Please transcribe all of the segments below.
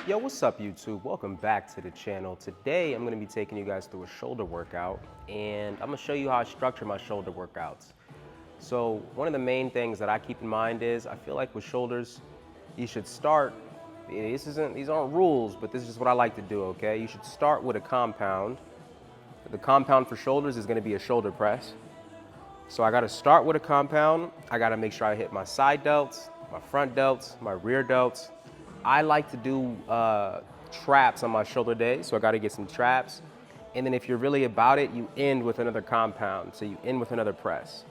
Yo, what's up YouTube? Welcome back to the channel. Today I'm going to be taking you guys through a shoulder workout, and I'm going to show you how I structure my shoulder workouts. So one of the main things that I keep in mind is I feel like with shoulders you should start, these aren't rules, but this is just what I like to do, okay? You should start with a compound. The compound for shoulders is going to be a shoulder press. So I got to start with a compound. I got to make sure I hit my side delts, my front delts, my rear delts. I like to do traps on my shoulder day, so I got to get some traps. And then if you're really about it, you end with another compound. So you end with another press.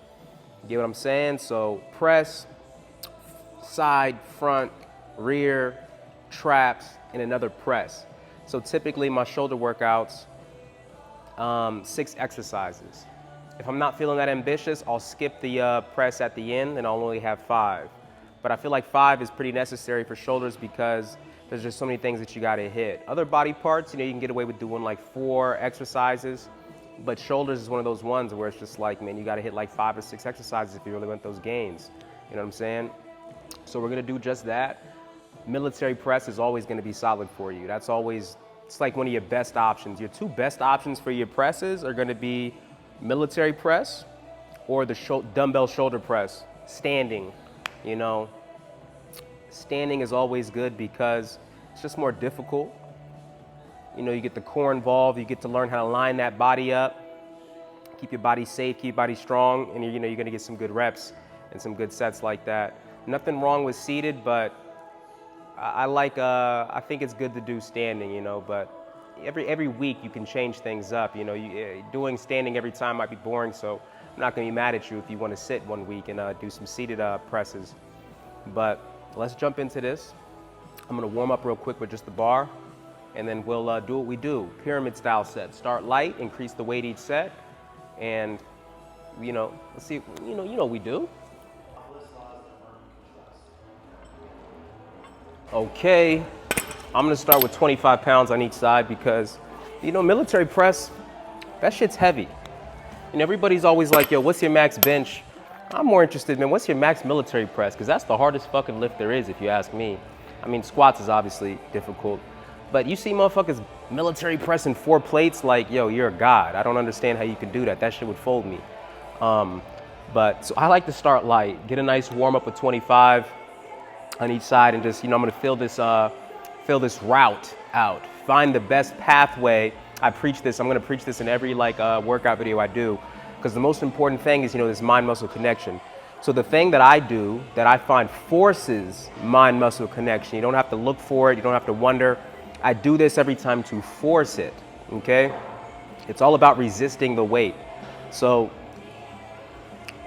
You get what I'm saying? So press, side, front, rear, traps, and another press. So typically my shoulder workouts, 6 exercises. If I'm not feeling that ambitious, I'll skip the press at the end and I'll only have 5. But I feel like 5 is pretty necessary for shoulders because there's just so many things that you gotta hit. Other body parts, you can get away with doing like 4 exercises, but shoulders is one of those ones where it's just like, man, you gotta hit like 5 or 6 exercises if you really want those gains. You know what I'm saying? So we're gonna do just that. Military press is always gonna be solid for you. That's always, it's like one of your best options. Your 2 best options for your presses are gonna be military press or the dumbbell shoulder press, standing. Standing is always good because it's just more difficult. You get the core involved, you get to learn how to line that body up, keep your body safe, keep your body strong, and you're gonna get some good reps and some good sets like that. Nothing wrong with seated, but I think it's good to do standing, but every week you can change things up. Doing standing every time might be boring, so I'm not gonna be mad at you if you wanna sit one week and do some seated presses. But let's jump into this. I'm gonna warm up real quick with just the bar, and then we'll do what we do. Pyramid style set. Start light, increase the weight each set, and let's see, what we do. Okay, I'm gonna start with 25 pounds on each side because, military press, that shit's heavy. And everybody's always like, yo, what's your max bench? I'm more interested in what's your max military press, because that's the hardest fucking lift there is, if you ask me. I mean, squats is obviously difficult, but you see motherfuckers military pressing 4 plates, like, yo, you're a god. I don't understand how you can do that. That shit would fold me. But so I like to start light, get a nice warm up with 25 on each side, and just, I'm gonna fill this route out. Find the best pathway. I'm gonna preach this in every workout video I do, because the most important thing is, this mind-muscle connection. So the thing that I do that I find forces mind-muscle connection, you don't have to look for it, you don't have to wonder. I do this every time to force it, okay? It's all about resisting the weight. So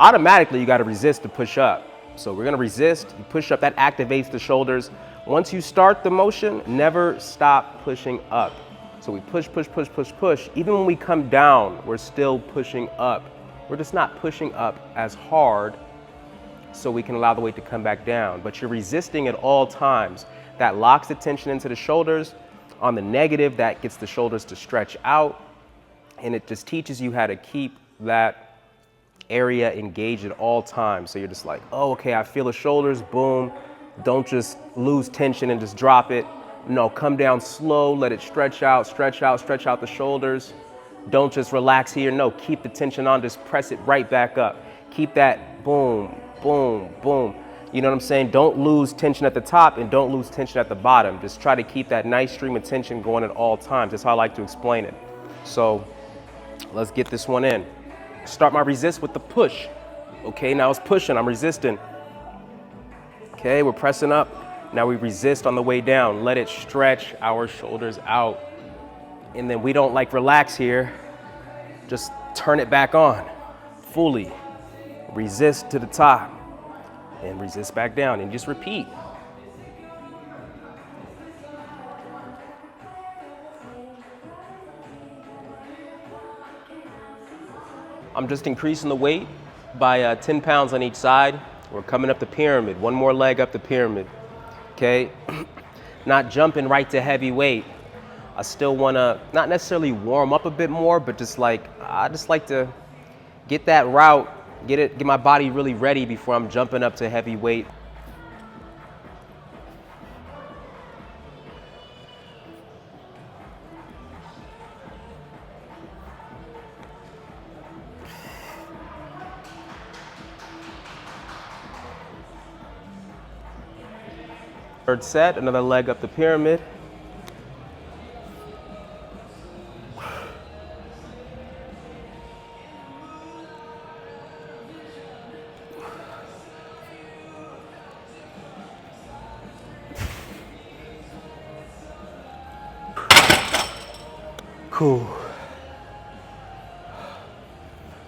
automatically you gotta resist to push up. So we're gonna resist, you push up, that activates the shoulders. Once you start the motion, never stop pushing up. So we push, push, push, push, push. Even when we come down, we're still pushing up. We're just not pushing up as hard so we can allow the weight to come back down. But you're resisting at all times. That locks the tension into the shoulders. On the negative, that gets the shoulders to stretch out. And it just teaches you how to keep that area engaged at all times. So you're just like, oh, okay, I feel the shoulders, boom. Don't just lose tension and just drop it. No, come down slow, let it stretch out, stretch out, stretch out the shoulders. Don't just relax here. No, keep the tension on, just press it right back up. Keep that boom, boom, boom. You know what I'm saying? Don't lose tension at the top and don't lose tension at the bottom. Just try to keep that nice stream of tension going at all times. That's how I like to explain it. So let's get this one in. Start my resist with the push. Okay, now it's pushing, I'm resisting. Okay, we're pressing up. Now we resist on the way down. Let it stretch our shoulders out. And then we don't relax here. Just turn it back on fully. Resist to the top and resist back down and just repeat. I'm just increasing the weight by 10 pounds on each side. We're coming up the pyramid, one more leg up the pyramid. Okay, not jumping right to heavy weight. I still wanna not necessarily warm up a bit more, but I just like to get that route, get my body really ready before I'm jumping up to heavy weight. Third set, another leg up the pyramid. Cool.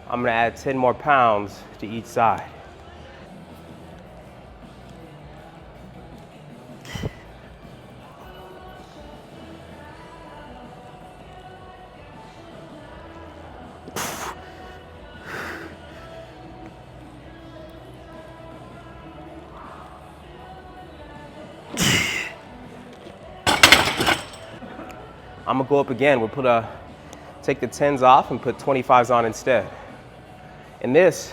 I'm gonna add 10 more pounds to each side. I'm gonna go up again. We'll take the 10s off and put 25s on instead. And that's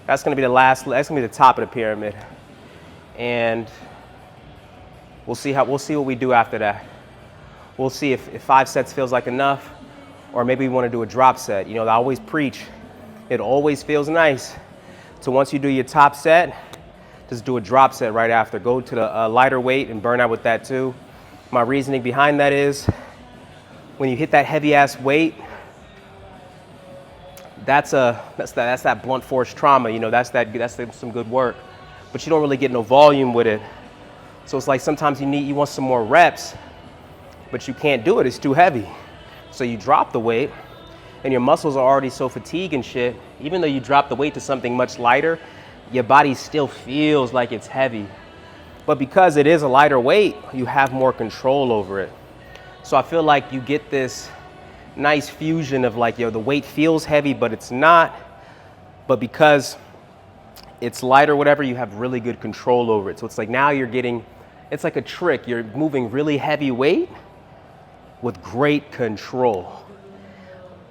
gonna be that's gonna be the top of the pyramid. And we'll see what we do after that. We'll see if 5 sets feels like enough, or maybe we wanna do a drop set. You know, I always preach, it always feels nice. So once you do your top set, just do a drop set right after. Go to the lighter weight and burn out with that too. My reasoning behind that is, when you hit that heavy ass weight, that's that blunt force trauma. You know, that's some good work, but you don't really get no volume with it. So it's like sometimes you want some more reps, but you can't do it. It's too heavy. So you drop the weight, and your muscles are already so fatigued and shit. Even though you drop the weight to something much lighter, your body still feels like it's heavy. But because it is a lighter weight, you have more control over it. So I feel like you get this nice fusion of like, yo, the weight feels heavy, but it's not. But because it's light or whatever, you have really good control over it. So it's like now it's like a trick. You're moving really heavy weight with great control.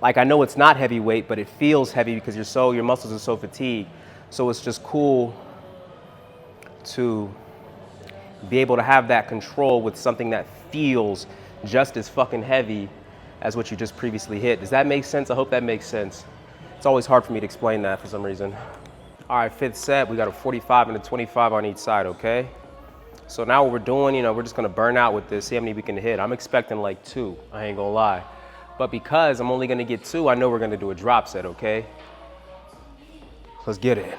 Like, I know it's not heavy weight, but it feels heavy because your muscles are so fatigued. So it's just cool to be able to have that control with something that feels just as fucking heavy as what you just previously hit. Does that make sense? I hope that makes sense. It's always hard for me to explain that for some reason. All right, 5th set, we got a 45 and a 25 on each side, okay? So now what we're doing, you know, we're just gonna burn out with this, see how many we can hit. I'm expecting like 2, I ain't gonna lie. But because I'm only gonna get 2, I know we're gonna do a drop set, okay? Let's get it.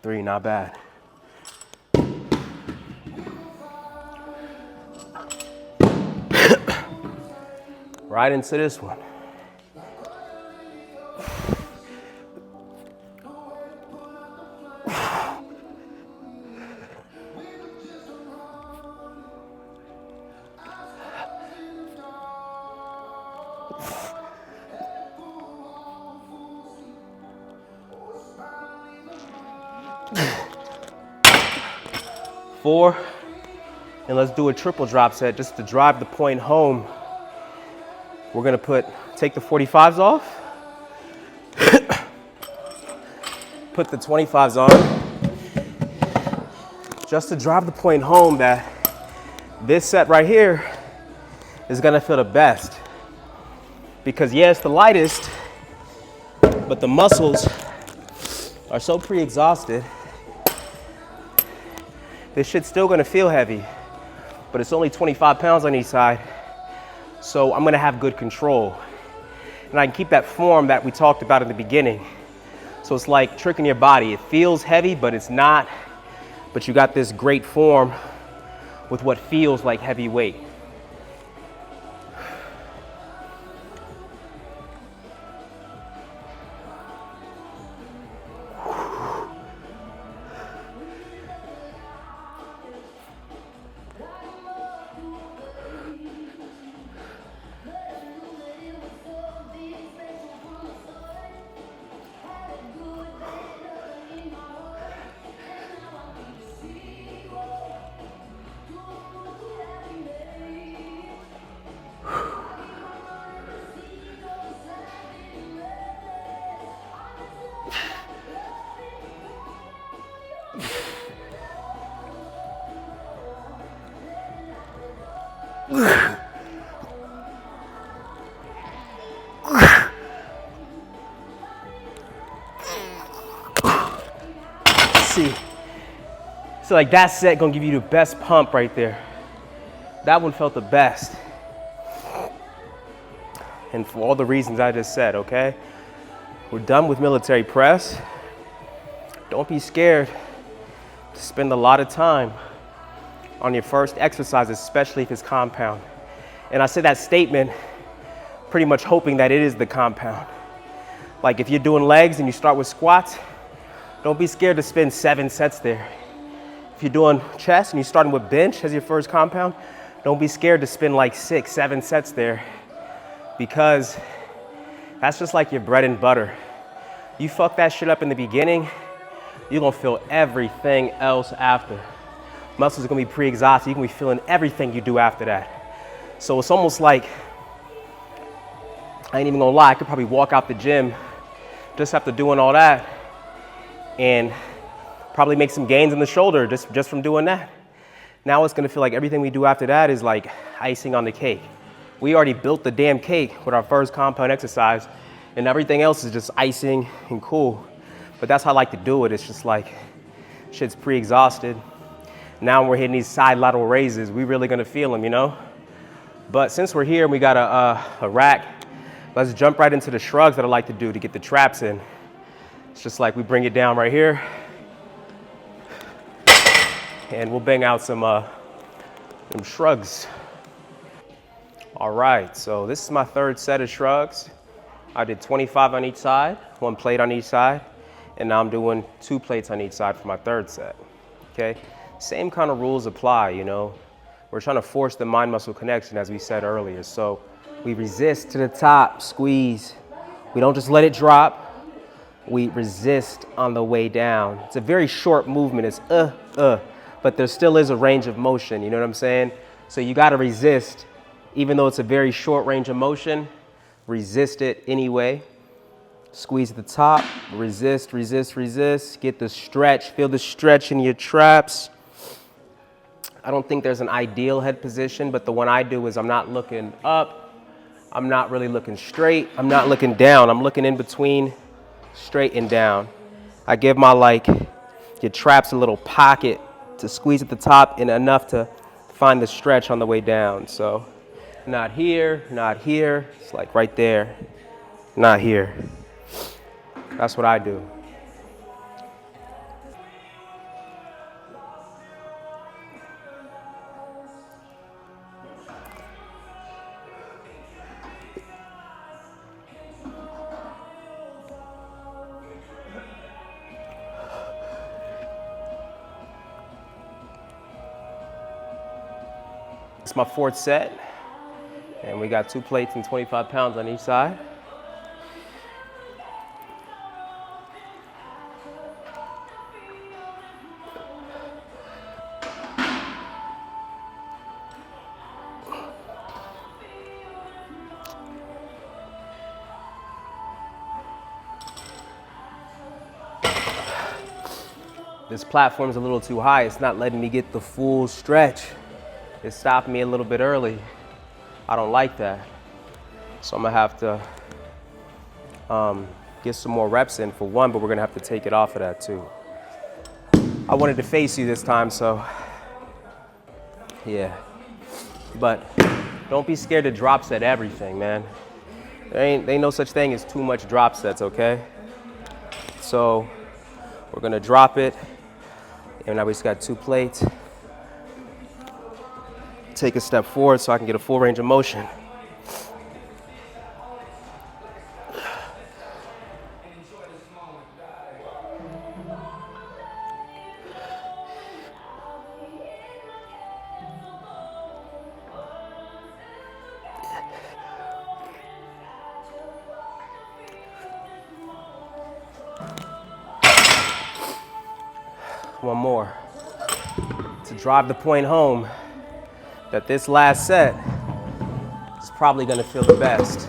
Three, not bad. Right into this one. Four, and let's do a triple drop set just to drive the point home. We're gonna take the 45s off, put the 25s on, just to drive the point home that this set right here is gonna feel the best. Because yeah, it's the lightest, but the muscles are so pre-exhausted, this shit's still gonna feel heavy, but it's only 25 pounds on each side. So I'm gonna have good control. And I can keep that form that we talked about in the beginning. So it's like tricking your body. It feels heavy, but it's not. But you got this great form with what feels like heavy weight. see. So like that set gonna give you the best pump right there. That one felt the best. And for all the reasons I just said, okay? We're done with military press. Don't be scared to spend a lot of time on your first exercise, especially if it's compound. And I say that statement pretty much hoping that it is the compound. Like if you're doing legs and you start with squats, don't be scared to spend 7 sets there. If you're doing chest and you're starting with bench as your first compound, don't be scared to spend like 6, 7 sets there, because that's just like your bread and butter. You fuck that shit up in the beginning, you're gonna feel everything else after. Muscles are gonna be pre-exhausted, you're gonna be feeling everything you do after that. So it's almost like, I ain't even gonna lie, I could probably walk out the gym just after doing all that and probably make some gains in the shoulder just from doing that. Now it's gonna feel like everything we do after that is like icing on the cake. We already built the damn cake with our first compound exercise, and everything else is just icing and cool. But that's how I like to do it. It's just like, shit's pre-exhausted. Now when we're hitting these side lateral raises, we really gonna feel them, you know? But since we're here and we got a rack, let's jump right into the shrugs that I like to do to get the traps in. It's just like we bring it down right here, and we'll bang out some shrugs. All right, so this is my third set of shrugs. I did 25 on each side, 1 plate on each side, and now I'm doing 2 plates on each side for my third set, okay? Same kind of rules apply, you know? We're trying to force the mind-muscle connection, as we said earlier. So we resist to the top, squeeze. We don't just let it drop. We resist on the way down. It's a very short movement. It's but there still is a range of motion, you know what I'm saying? So you gotta resist, even though it's a very short range of motion, resist it anyway. Squeeze at the top, resist, resist, resist. Get the stretch, feel the stretch in your traps. I don't think there's an ideal head position, but the one I do is I'm not looking up, I'm not really looking straight, I'm not looking down, I'm looking in between straight and down. I give my your traps a little pocket to squeeze at the top and enough to find the stretch on the way down. So not here, it's like right there, not here. That's what I do. It's my 4th set, and we got 2 plates and 25 pounds on each side. This platform's a little too high. It's not letting me get the full stretch. It stopped me a little bit early. I don't like that. So I'm gonna have to get some more reps in for one, but we're gonna have to take it off of that too. I wanted to face you this time, so yeah. But don't be scared to drop set everything, man. There ain't no such thing as too much drop sets, okay? So we're gonna drop it, and now we just got 2 plates. Take a step forward so I can get a full range of motion. One more. To drive the point home that this last set is probably gonna feel the best.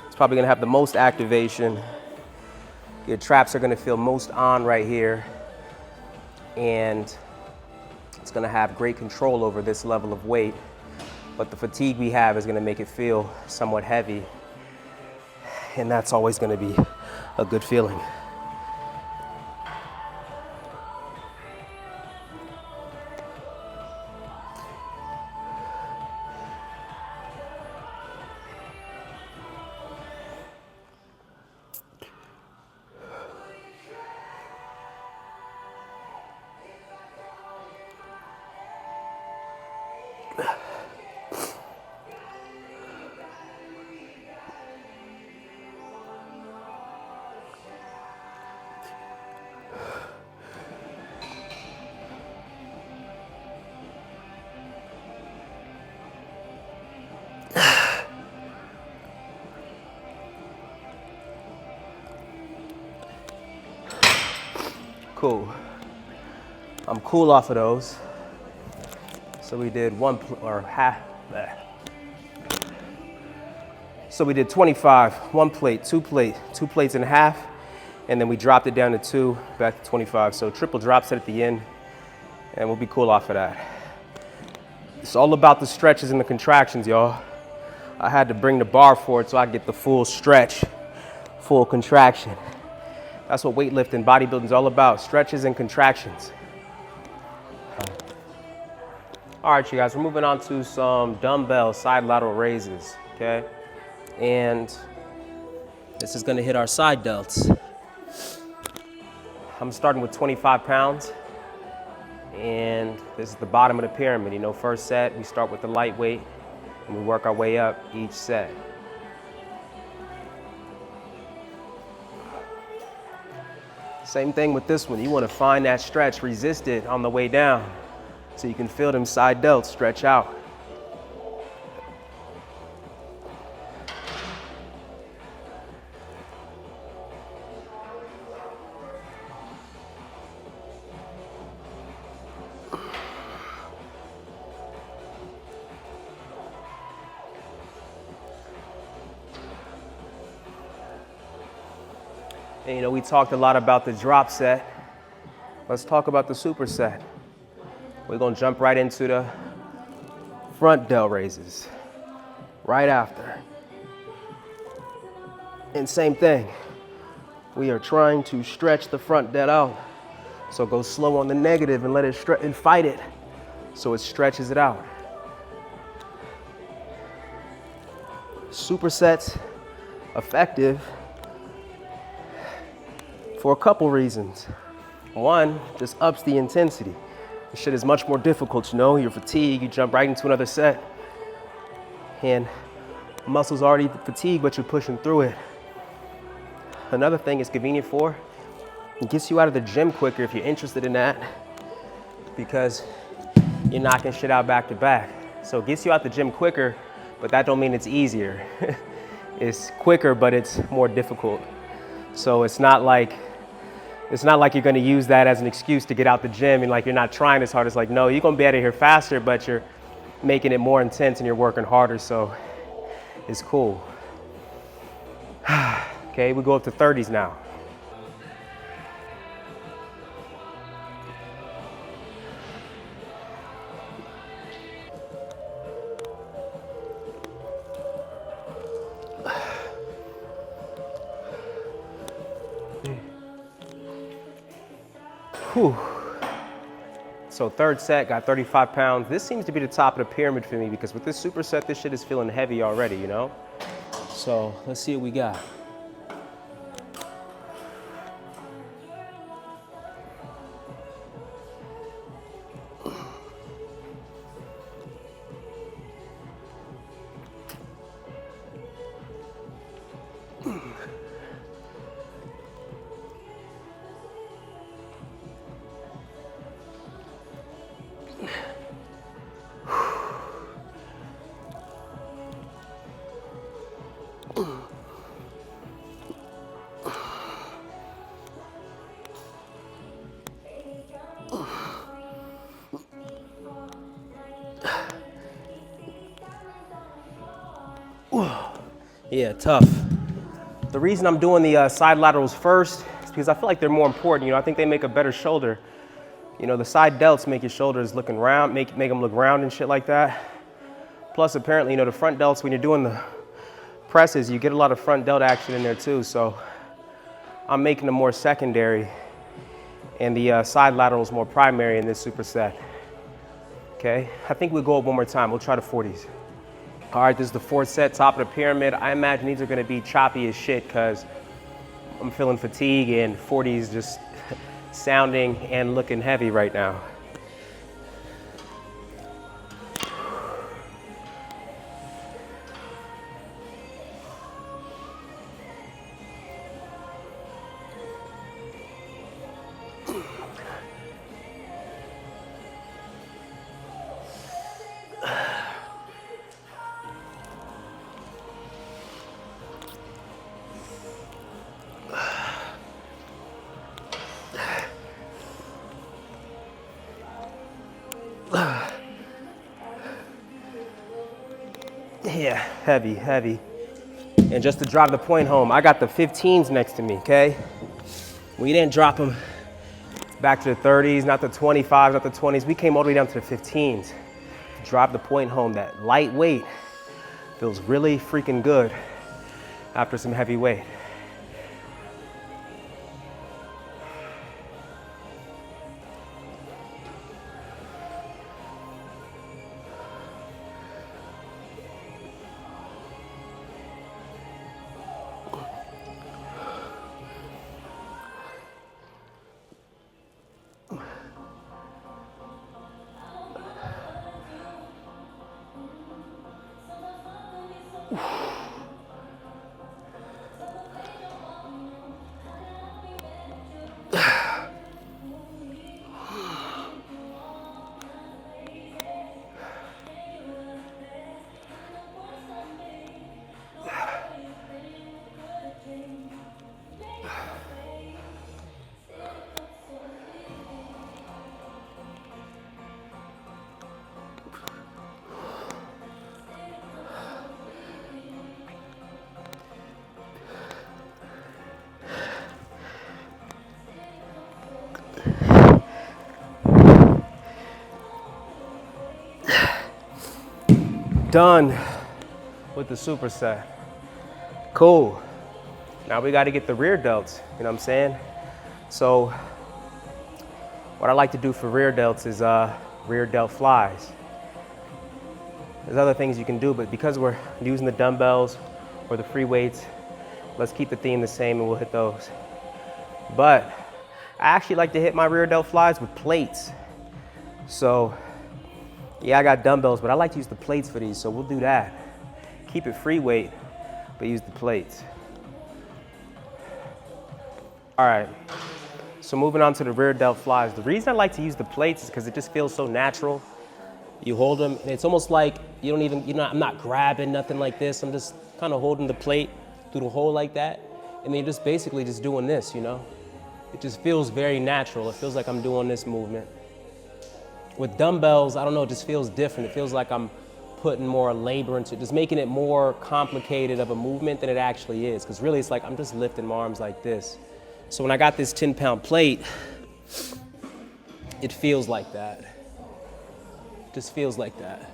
It's probably gonna have the most activation. Your traps are gonna feel most on right here. And it's gonna have great control over this level of weight. But the fatigue we have is gonna make it feel somewhat heavy. And that's always gonna be a good feeling. Cool. I'm cool off of those. So we did or half. So we did 25, one plate, two plates and a half, and then we dropped it down to 2, back to 25. So triple drop set at the end, and we'll be cool off of that. It's all about the stretches and the contractions, y'all. I had to bring the bar forward so I get the full stretch, full contraction. That's what weightlifting, bodybuilding is all about, stretches and contractions. All right, you guys, we're moving on to some dumbbell side lateral raises, okay? And this is gonna hit our side delts. I'm starting with 25 pounds, and this is the bottom of the pyramid. You know, first set, we start with the lightweight, and we work our way up each set. Same thing with this one. You wanna find that stretch, resist it on the way down, so you can feel them side delts stretch out. And you know, we talked a lot about the drop set. Let's talk about the superset. We're gonna jump right into the front delt raises right after. And same thing, we are trying to stretch the front delt out. So go slow on the negative and let it stretch and fight it so it stretches it out. Supersets effective for a couple reasons. One, just ups the intensity. This shit is much more difficult, you know, you're fatigued, you jump right into another set, and muscles already fatigued, but you're pushing through it. Another thing it's convenient for, it gets you out of the gym quicker if you're interested in that, because you're knocking shit out back to back. So it gets you out the gym quicker, but that don't mean it's easier. It's quicker, but it's more difficult. So it's not like you're gonna use that as an excuse to get out the gym and like you're not trying as hard. It's like, no, you're gonna be out of here faster, but you're making it more intense and you're working harder, so it's cool. Okay, we go up to 30s now. Whew. So third set, got 35 pounds. This seems to be the top of the pyramid for me because with this superset, this shit is feeling heavy already, you know? So let's see what we got. Yeah, tough. The reason I'm doing the side laterals first is because I feel like they're more important. You know, I think they make a better shoulder. You know, the side delts make your shoulders looking round, make them look round and shit like that. Plus, apparently, you know, the front delts, when you're doing the presses, you get a lot of front delt action in there too. So I'm making them more secondary and the side laterals more primary in this superset. Okay, I think we'll go up one more time. We'll try the 40s. All right, this is the fourth set, top of the pyramid. I imagine these are gonna be choppy as shit because I'm feeling fatigue and 40s just sounding and looking heavy right now. heavy, heavy. And just to drive the point home, I got the 15s next to me, okay? We didn't drop them back to the 30s, not the 25s, not the 20s. We came all the way down to the 15s. To drive the point home, that lightweight feels really freaking good after some heavy weight. Done with the superset. Cool. Now we got to get the rear delts, you know what I'm saying? So what I like to do for rear delts is rear delt flies. There's other things you can do, but because we're using the dumbbells or the free weights, let's keep the theme the same and we'll hit those. But I actually like to hit my rear delt flies with plates. So yeah, I got dumbbells, but I like to use the plates for these, so we'll do that. Keep it free weight, but use the plates. All right, so moving on to the rear delt flies. The reason I like to use the plates is because it just feels so natural. You hold them, and it's almost like you don't even, I'm not grabbing nothing like this. I'm just kind of holding the plate through the hole like that, and then you're just basically just doing this, you know? It just feels very natural. It feels like I'm doing this movement. With dumbbells, I don't know, it just feels different. It feels like I'm putting more labor into it, just making it more complicated of a movement than it actually is. Because really it's like I'm just lifting my arms like this. So when I got this 10-pound plate, it feels like that. It just feels like that.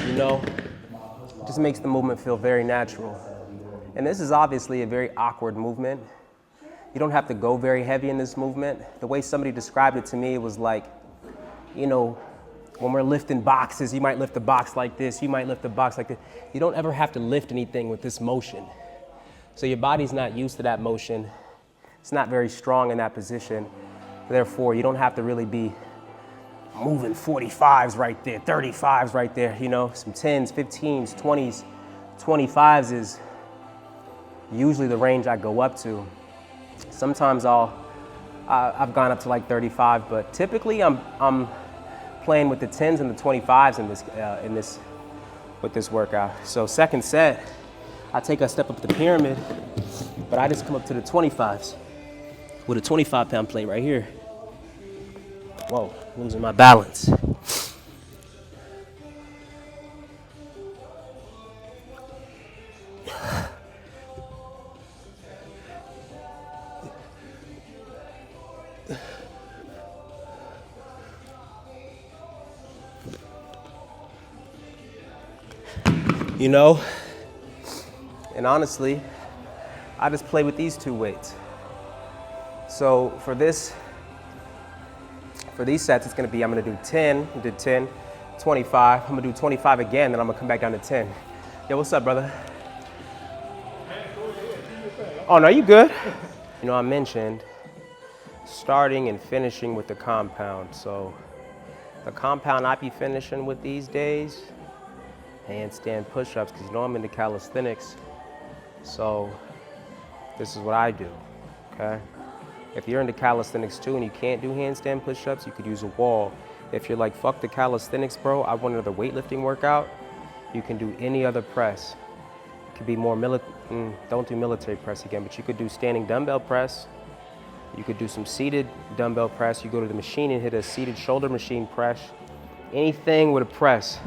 You know, it just makes the movement feel very natural. And this is obviously a very awkward movement. You don't have to go very heavy in this movement. The way somebody described it to me, it was like, you know, when we're lifting boxes, you might lift a box like this, you might lift a box like this. You don't ever have to lift anything with this motion. So your body's not used to that motion. It's not very strong in that position. Therefore, you don't have to really be moving 45s right there, 35s right there, you know, some 10s, 15s, 20s, 25s is usually the range I go up to. Sometimes I've gone up to like 35, but typically I'm playing with the 10s and the 25s with this workout. So second set, I take a step up the pyramid, but I just come up to the 25s with a 25-pound plate right here. Whoa, losing my balance. You know, and honestly, I just play with these two weights. So for these sets, it's gonna be, I'm gonna do 10, I did 10, 25, I'm gonna do 25 again, then I'm gonna come back down to 10. Yo, what's up, brother? Oh, no, you good? You know, I mentioned starting and finishing with the compound. So the compound I be finishing with these days, handstand push-ups, because you know I'm into calisthenics. So this is what I do, okay? If you're into calisthenics too and you can't do handstand push-ups, you could use a wall. If you're like, fuck the calisthenics, bro, I want another weightlifting workout, you can do any other press. It could be more don't do military press again, but you could do standing dumbbell press. You could do some seated dumbbell press. You go to the machine and hit a seated shoulder machine press. Anything with a press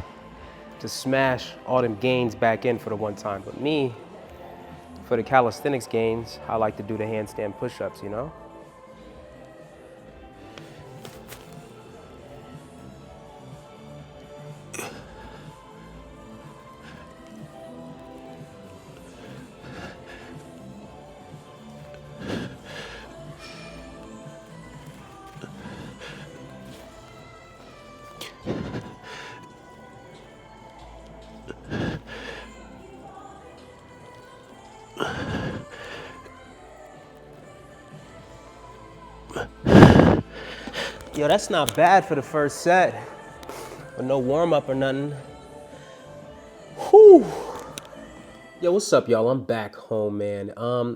to smash all them gains back in for the one time. But me, for the calisthenics gains, I like to do the handstand push-ups, you know? Yo, that's not bad for the first set. With no warm-up or nothing. Whew. Yo, what's up, y'all? I'm back home, man.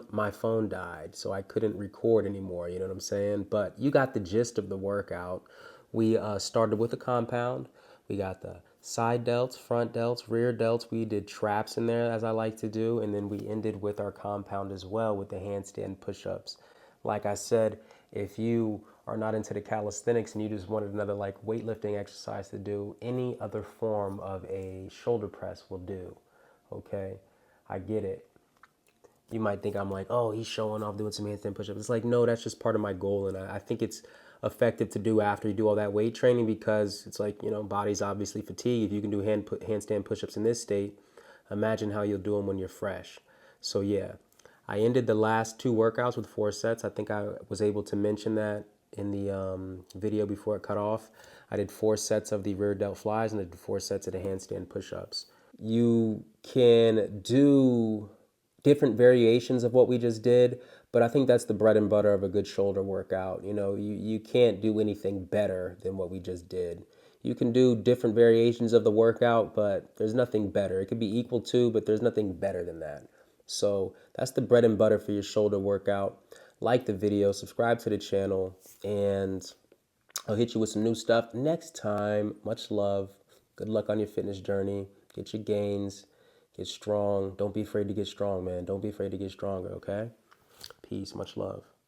My phone died, so I couldn't record anymore, you know what I'm saying? But you got the gist of the workout. We started with a compound. We got the side delts, front delts, rear delts. We did traps in there, as I like to do, and then we ended with our compound as well with the handstand push-ups. Like I said, if you are not into the calisthenics and you just wanted another like weightlifting exercise to do, any other form of a shoulder press will do, okay? I get it. You might think I'm like, oh, he's showing off doing some handstand push-ups. It's like, no, that's just part of my goal. And I think it's effective to do after you do all that weight training because it's like, you know, body's obviously fatigued. If you can do handstand push-ups in this state, imagine how you'll do them when you're fresh. So yeah, I ended the last 2 workouts with 4 sets. I think I was able to mention that in the video before it cut off. I did 4 sets of the rear delt flies and I did 4 sets of the handstand push-ups. You can do different variations of what we just did, but I think that's the bread and butter of a good shoulder workout. You know, you can't do anything better than what we just did. You can do different variations of the workout, but there's nothing better. It could be equal to, but there's nothing better than that. So that's the bread and butter for your shoulder workout. Like the video, subscribe to the channel, and I'll hit you with some new stuff next time. Much love. Good luck on your fitness journey. Get your gains. Get strong. Don't be afraid to get strong, man. Don't be afraid to get stronger, okay? Peace. Much love.